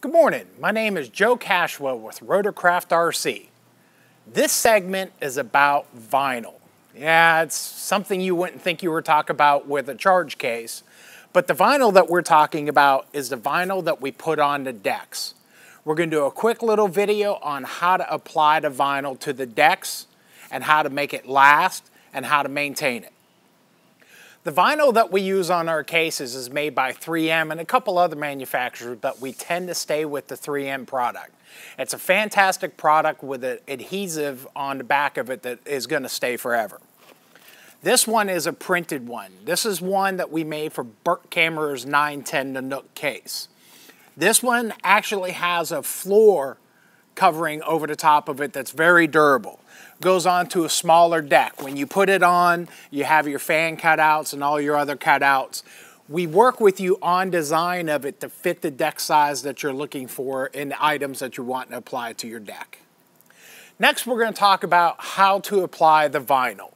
Good morning, my name is Joe Cashwell with RotorCraftRc. This segment is about vinyl. Yeah, it's something you wouldn't think you were talking about with a charge case, but the vinyl that we're talking about is the vinyl that we put on the decks. We're going to do a quick little video on how to apply the vinyl to the decks and how to make it last and how to maintain it. The vinyl that we use on our cases is made by 3M and a couple other manufacturers, but we tend to stay with the 3M product. It's a fantastic product with an adhesive on the back of it that is going to stay forever. This one is a printed one. This is one that we made for Burt Kammerer's 910 Nanook case. This one actually has a floor covering over the top of it that's very durable. Goes onto a smaller deck. When you put it on, you have your fan cutouts and all your other cutouts. We work with you on design of it to fit the deck size that you're looking for and the items that you want to apply to your deck. Next, we're going to talk about how to apply the vinyl.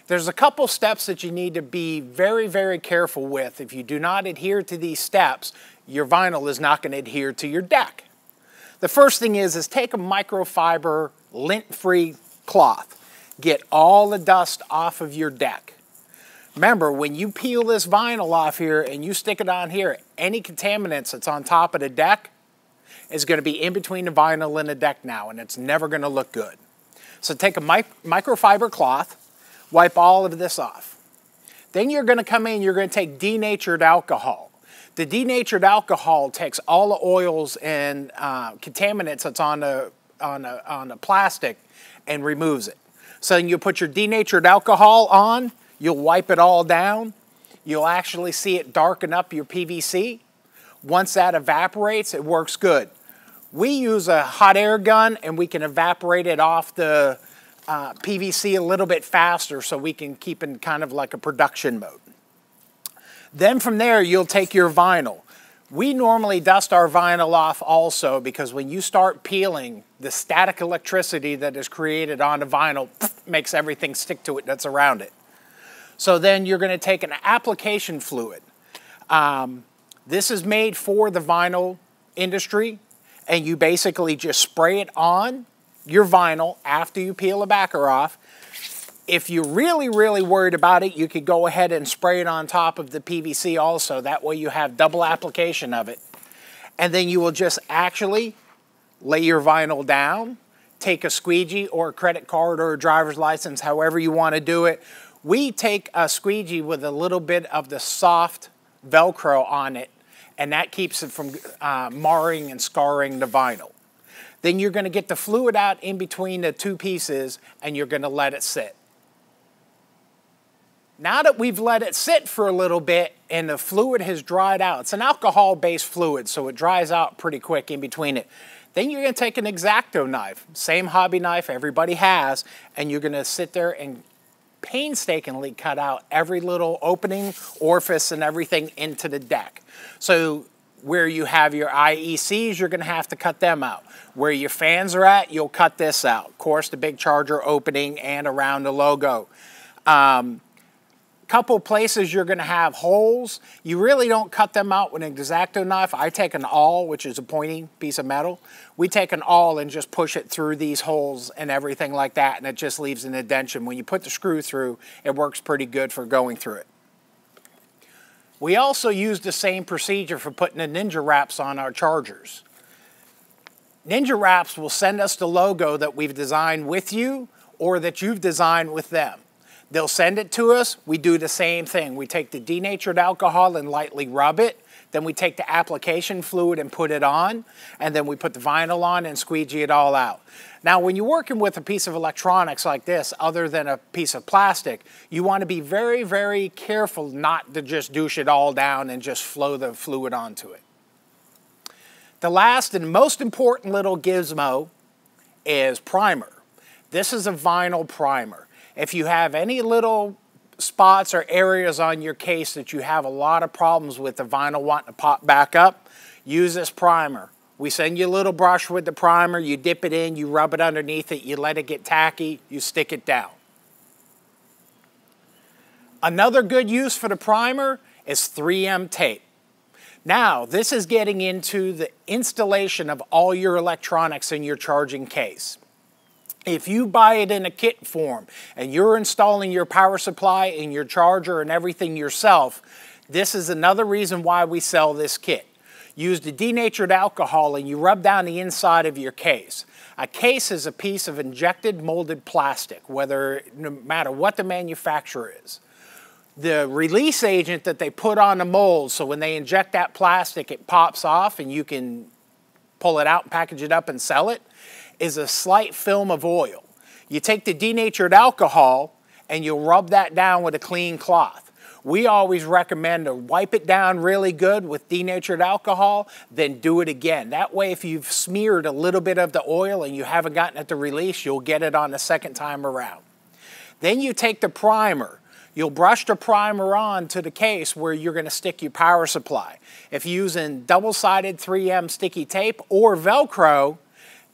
There's a couple steps that you need to be very, very careful with. If you do not adhere to these steps, your vinyl is not going to adhere to your deck. The first thing is take a microfiber, lint-free cloth. Get all the dust off of your deck. Remember, when you peel this vinyl off here and you stick it on here, any contaminants that's on top of the deck is going to be in between the vinyl and the deck now, and it's never going to look good. So take a microfiber cloth, wipe all of this off. Then you're going to come in, you're going to take denatured alcohol. The denatured alcohol takes all the oils and contaminants that's on the plastic and removes it. So then you put your denatured alcohol on, you'll wipe it all down, you'll actually see it darken up your PVC. Once that evaporates, it works good. We use a hot air gun and we can evaporate it off the PVC a little bit faster so we can keep in kind of like a production mode. Then from there, you'll take your vinyl. We normally dust our vinyl off also because when you start peeling, the static electricity that is created on the vinyl makes everything stick to it that's around it. So then you're going to take an application fluid. This is made for the vinyl industry, and you basically just spray it on your vinyl after you peel the backer off. If you're really, really worried about it, you could go ahead and spray it on top of the PVC also. That way you have double application of it. And then you will just actually lay your vinyl down, take a squeegee or a credit card or a driver's license, however you want to do it. We take a squeegee with a little bit of the soft Velcro on it, and that keeps it from marring and scarring the vinyl. Then you're going to get the fluid out in between the two pieces, and you're going to let it sit. Now that we've let it sit for a little bit and the fluid has dried out, it's an alcohol-based fluid, so it dries out pretty quick in between it. Then you're going to take an X-Acto knife, same hobby knife everybody has, and you're going to sit there and painstakingly cut out every little opening, orifice, and everything into the deck. So where you have your IECs, you're going to have to cut them out. Where your fans are at, you'll cut this out. Of course, the big charger opening and around the logo. Couple places you're going to have holes. You really don't cut them out with an X-Acto knife. I take an awl, which is a pointing piece of metal. We take an awl and just push it through these holes and everything like that, and it just leaves an indentation. When you put the screw through, it works pretty good for going through it. We also use the same procedure for putting the Ninja wraps on our chargers. Ninja wraps will send us the logo that we've designed with you or that you've designed with them. They'll send it to us. We do the same thing. We take the denatured alcohol and lightly rub it. Then we take the application fluid and put it on. And then we put the vinyl on and squeegee it all out. Now, when you're working with a piece of electronics like this, other than a piece of plastic, you want to be very, very careful not to just douche it all down and just flow the fluid onto it. The last and most important little gizmo is primer. This is a vinyl primer. If you have any little spots or areas on your case that you have a lot of problems with the vinyl wanting to pop back up, use this primer. We send you a little brush with the primer, you dip it in, you rub it underneath it, you let it get tacky, you stick it down. Another good use for the primer is 3M tape. Now, this is getting into the installation of all your electronics in your charging case. If you buy it in a kit form and you're installing your power supply and your charger and everything yourself, this is another reason why we sell this kit. Use the denatured alcohol and you rub down the inside of your case. A case is a piece of injected molded plastic, no matter what the manufacturer is. The release agent that they put on the mold, so when they inject that plastic, it pops off and you can pull it out and package it up and sell it, is a slight film of oil. You take the denatured alcohol and you'll rub that down with a clean cloth. We always recommend to wipe it down really good with denatured alcohol, then do it again. That way, if you've smeared a little bit of the oil and you haven't gotten it to release, you'll get it on the second time around. Then you take the primer. You'll brush the primer on to the case where you're going to stick your power supply. If you're using double-sided 3M sticky tape or Velcro,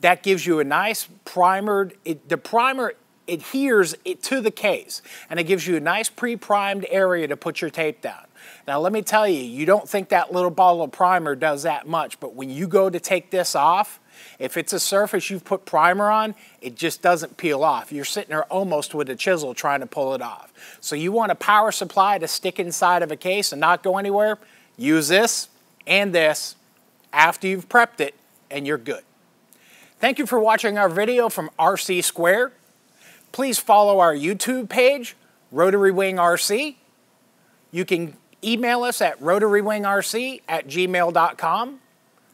that gives you a nice primered, the primer adheres it to the case, and it gives you a nice pre-primed area to put your tape down. Now let me tell you, you don't think that little bottle of primer does that much, but when you go to take this off, if it's a surface you've put primer on, it just doesn't peel off. You're sitting there almost with a chisel trying to pull it off. So you want a power supply to stick inside of a case and not go anywhere? Use this and this after you've prepped it, and you're good. Thank you for watching our video from RC Square. Please follow our YouTube page, Rotary Wing RC. You can email us at rotarywingrc@gmail.com,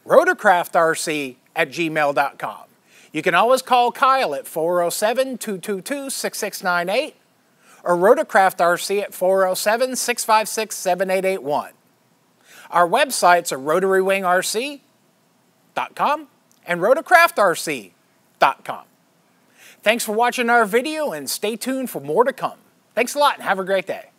RotorCraftRc@gmail.com. You can always call Kyle at 407-222-6698 or RotorCraftRc at 407-656-7881. Our websites are rotarywingrc.com and RotorCraftRc.com. Thanks for watching our video and stay tuned for more to come. Thanks a lot and have a great day.